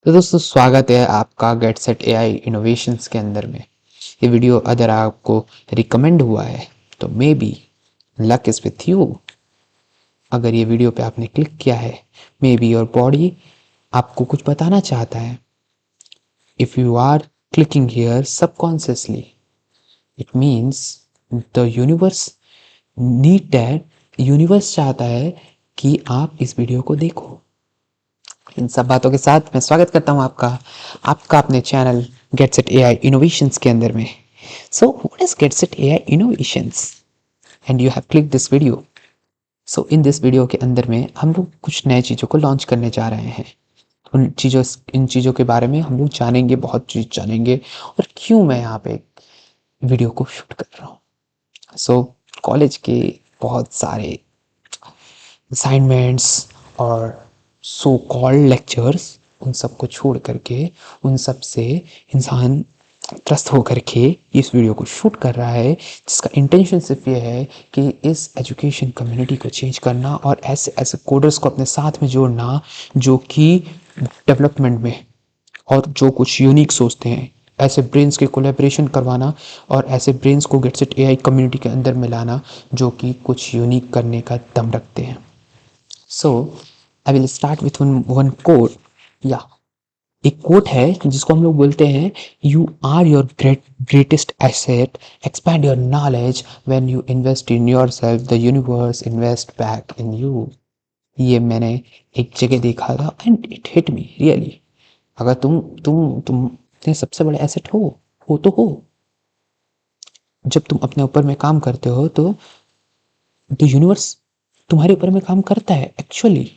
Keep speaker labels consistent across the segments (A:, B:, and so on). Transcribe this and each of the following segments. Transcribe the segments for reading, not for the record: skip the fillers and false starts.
A: तो दोस्तों स्वागत है आपका गेट सेट एआई इनोवेशंस के अंदर में। ये वीडियो अगर आपको रिकमेंड हुआ है तो may be luck is with you. अगर ये वीडियो पे आपने क्लिक किया है, मे बी योर बॉडी आपको कुछ बताना चाहता है। If you are clicking here subconsciously, it means the universe need that. Universe चाहता है कि आप इस वीडियो को देखो। इन सब बातों के साथ मैं स्वागत करता हूं आपका आपका अपने channel gate set AI innovations के अंदर में। So what is get set AI innovations and you have click this video. So in this video के अंदर में हम लोग कुछ नए चीज़ों को लॉन्च करने जा रहे हैं। इन चीज़ों के बारे में हम लोग जानेंगे, बहुत चीज़ जानेंगे और क्यों मैं यहाँ पे वीडियो को शूट कर रहा हूँ। सो कॉलेज के बहुत सारे असाइनमेंट्स और सो कॉल्ड लेक्चर्स, उन सब को छोड़ करके, उन सब से इंसान त्रस्त होकर के इस वीडियो को शूट कर रहा है, जिसका इंटेंशन सिर्फ ये है कि इस एजुकेशन कम्युनिटी को चेंज करना और ऐसे ऐसे कोडर्स को अपने साथ में जोड़ना जो कि डेवलपमेंट में और जो कुछ यूनिक सोचते हैं, ऐसे ब्रेन्स के कोलेब्रेशन करवाना और ऐसे ब्रेन्स को गेट सेट एआई कम्युनिटी के अंदर मिलाना जो कि कुछ यूनिक करने का दम रखते हैं। So I will start with one quote. या एक कोट है जिसको हम लोग बोलते हैं, you are your greatest asset, expand your knowledge, when you invest in yourself the universe invest back in you. ये मैंने एक जगह देखा था and it hit me really. अगर तुम सबसे बड़े एसेट हो तो हो। जब तुम अपने ऊपर में काम करते हो तो द यूनिवर्स तुम्हारे ऊपर में काम करता है actually.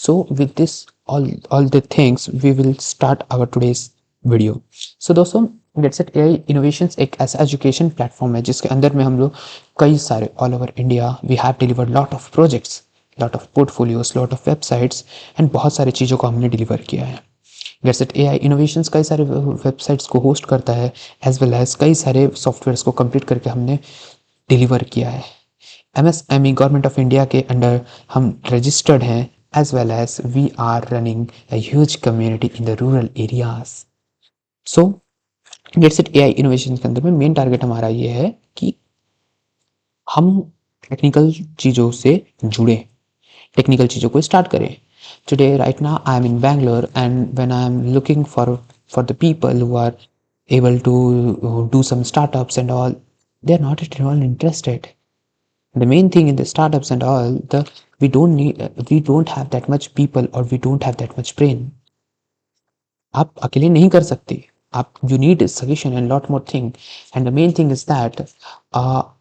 A: So with this all the things we will start our today's video. So दोस्तों गेट सेट एआई इनोवेशंस एक ऐसा एजुकेशन प्लेटफॉर्म है जिसके अंदर में हम लोग कई सारे all over India we have delivered lot of projects, lot of portfolios, lot of websites and बहुत सारी चीज़ों को हमने डिलीवर किया है। गेट सेट एआई इनोवेशंस कई सारे वेबसाइट्स को होस्ट करता है एज वेल एज कई सारे सॉफ्टवेयर्स को कंप्लीट करके हमने डिलीवर किया है। एमएसएमई गवर्नमेंट ऑफ इंडिया के अंडर हम रजिस्टर्ड हैं as well as we are running a huge community in the rural areas. So get set AI innovation के अंदर में मेन टारगेट हमारा ये है कि हम टेक्निकल चीज़ों से जुड़े, टेक्निकल चीज़ों को स्टार्ट करें। Today right now I am in Bangalore and when I am looking for the people who are able to do some startups and all, they are not at all interested. The main thing in the startups and all, we don't have that much people or we don't have that much brain. आप अकेले नहीं कर सकते, आप you need suggestion and lot more thing and the main thing is that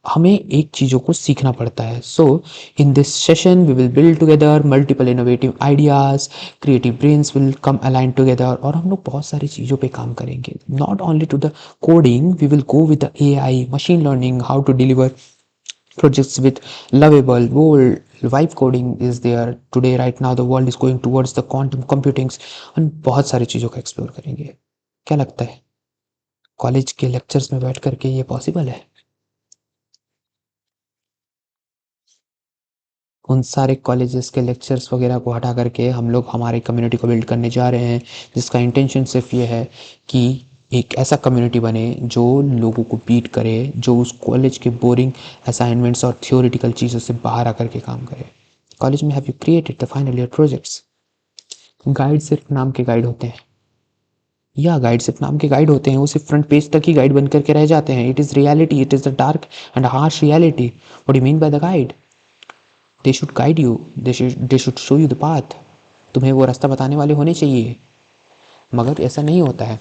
A: हमें एक चीज़ों को सीखना पड़ता है। So in this session we will build together multiple innovative ideas, creative brains will come align together और हम लोग बहुत सारी चीज़ों पे काम करेंगे। Not only to the coding, we will go with the AI, machine learning, how to deliver projects with lovable world. Vibe coding is there today right now, the world is going towards the quantum computing and बहुत सारी चीज़ों का explore करेंगे। क्या लगता है college के lectures में बैठ करके ये पॉसिबल है? उन सारे कॉलेजेस के लेक्चर्स वगैरह को हटा करके हम लोग हमारे कम्युनिटी को बिल्ड करने जा रहे हैं, जिसका इंटेंशन सिर्फ ये है कि एक ऐसा कम्युनिटी बने जो लोगों को बीट करे, जो उस कॉलेज के बोरिंग असाइनमेंट्स और थियोरिटिकल चीज़ों से बाहर आकर के काम करे। कॉलेज में have you created the final year projects? Guide सिर्फ नाम के गाइड होते हैं, या गाइड सिर्फ नाम के गाइड होते हैं, वो सिर्फ फ्रंट पेज तक ही गाइड बन करके रह जाते हैं। It is reality, it is the dark and harsh reality. What you mean by the guide? They should guide you, they should show you the path. तुम्हें वो रास्ता बताने वाले होने चाहिए, मगर ऐसा नहीं होता है।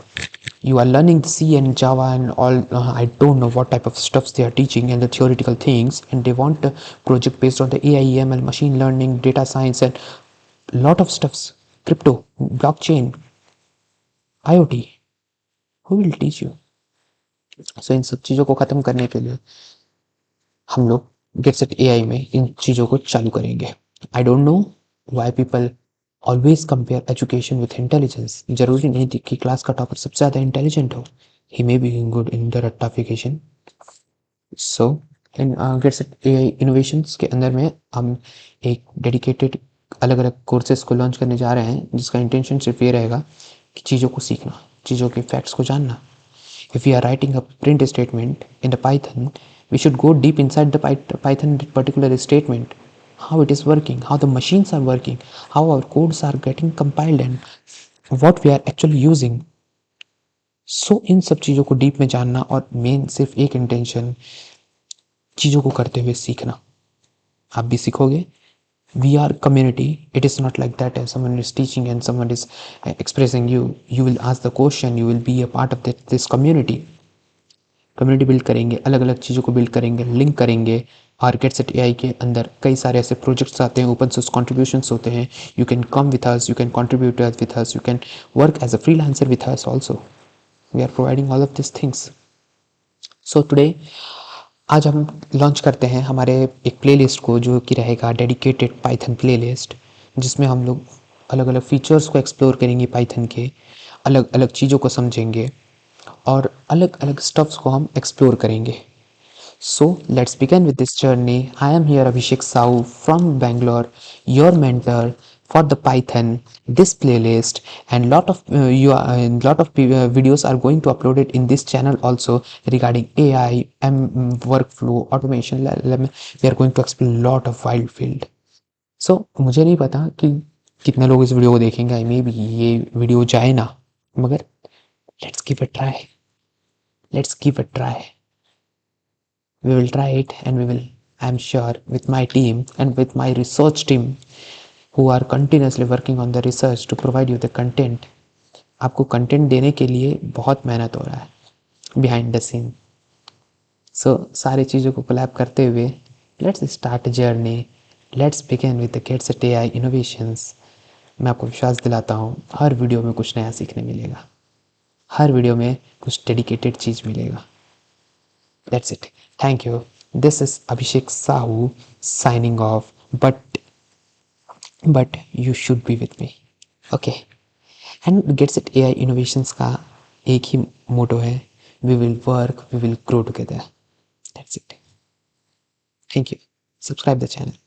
A: You are learning C and Java and all, I don't know what type of stuffs they are teaching and the theoretical things, and they want a project based on the AI, ML, machine learning, data science and lot of stuffs, crypto, blockchain, IoT. Who will teach you? So इन सब चीज़ों को ख़त्म करने के लिए हम लोग gate set AI में इन चीज़ों को चालू करेंगे। I don't know why people always compare education with intelligence. जरूरी नहीं थी कि क्लास का टॉपर सबसे ज़्यादा इंटेलिजेंट हो, he may be good in the रट्टाफिकेशन। So in get set AI innovations के अंदर में हम एक डेडिकेटेड अलग अलग कोर्सेज को लॉन्च करने जा रहे हैं, जिसका इंटेंशन सिर्फ ये रहेगा कि चीज़ों को सीखना, चीज़ों के फैक्ट्स को जानना. If we are writing a print statement in the Python, we should go deep inside the Python particular statement, how it is working, how the machines are working, how our codes are getting compiled, and what we are actually using. So इन सब चीज़ों को deep में जानना, और main सिर्फ एक intention, चीज़ों को करते हुए सीखना. आप भी सीखोगे. We are community. It is not like that as someone is teaching and someone is expressing you. You will ask the question. You will be a part of this community. Community build करेंगे, अलग अलग चीज़ों को build करेंगे, link करेंगे. और गेटसेट AI के अंदर कई सारे ऐसे प्रोजेक्ट्स आते हैं, ओपन सोर्स कॉन्ट्रीब्यूशंस होते हैं. You can come with us, you can contribute with us, you can work as a freelancer with us also. We are providing all of this things. So today, आज हम launch करते हैं हमारे एक playlist को, जो कि रहेगा डेडिकेटेड पाइथन प्लेलिस्ट, जिसमें हम लोग अलग अलग फीचर्स को एक्सप्लोर करेंगे, पाइथन के अलग अलग चीज़ों को समझेंगे, और अलग अलग स्टफ्स को हम एक्सप्लोर करेंगे. So let's begin with this journey. I am here Abhishek Sahu from Bangalore, your mentor for the Python, this playlist, and lot of videos are going to upload it in this channel also regarding AI, workflow, automation. We are going to explore a lot of wild field. So मुझे नहीं पता कि कितने लोग इस video को देखेंगे. आई may be ये वीडियो जाए ना, मगर let's give a try. Let's give a try. We will try it, and we will, I'm sure, with my team and with my research team who are continuously working on the research to provide you the content. आपको content देने के लिए बहुत मेहनत हो रहा है behind the scene. सो सारी चीज़ों को कोलैब करते हुए let's start journey. Let's begin with the get set AI innovations. मैं आपको विश्वास दिलाता हूँ, हर वीडियो में कुछ नया सीखने मिलेगा, हर वीडियो में कुछ डेडिकेटेड चीज़ मिलेगा. That's it. Thank you. This is Abhishek Sahu signing off. But you should be with me. Okay. And Getset AI Innovations का एक ही मोटो है. We will work, we will grow together. That's it. Thank you. Subscribe the channel.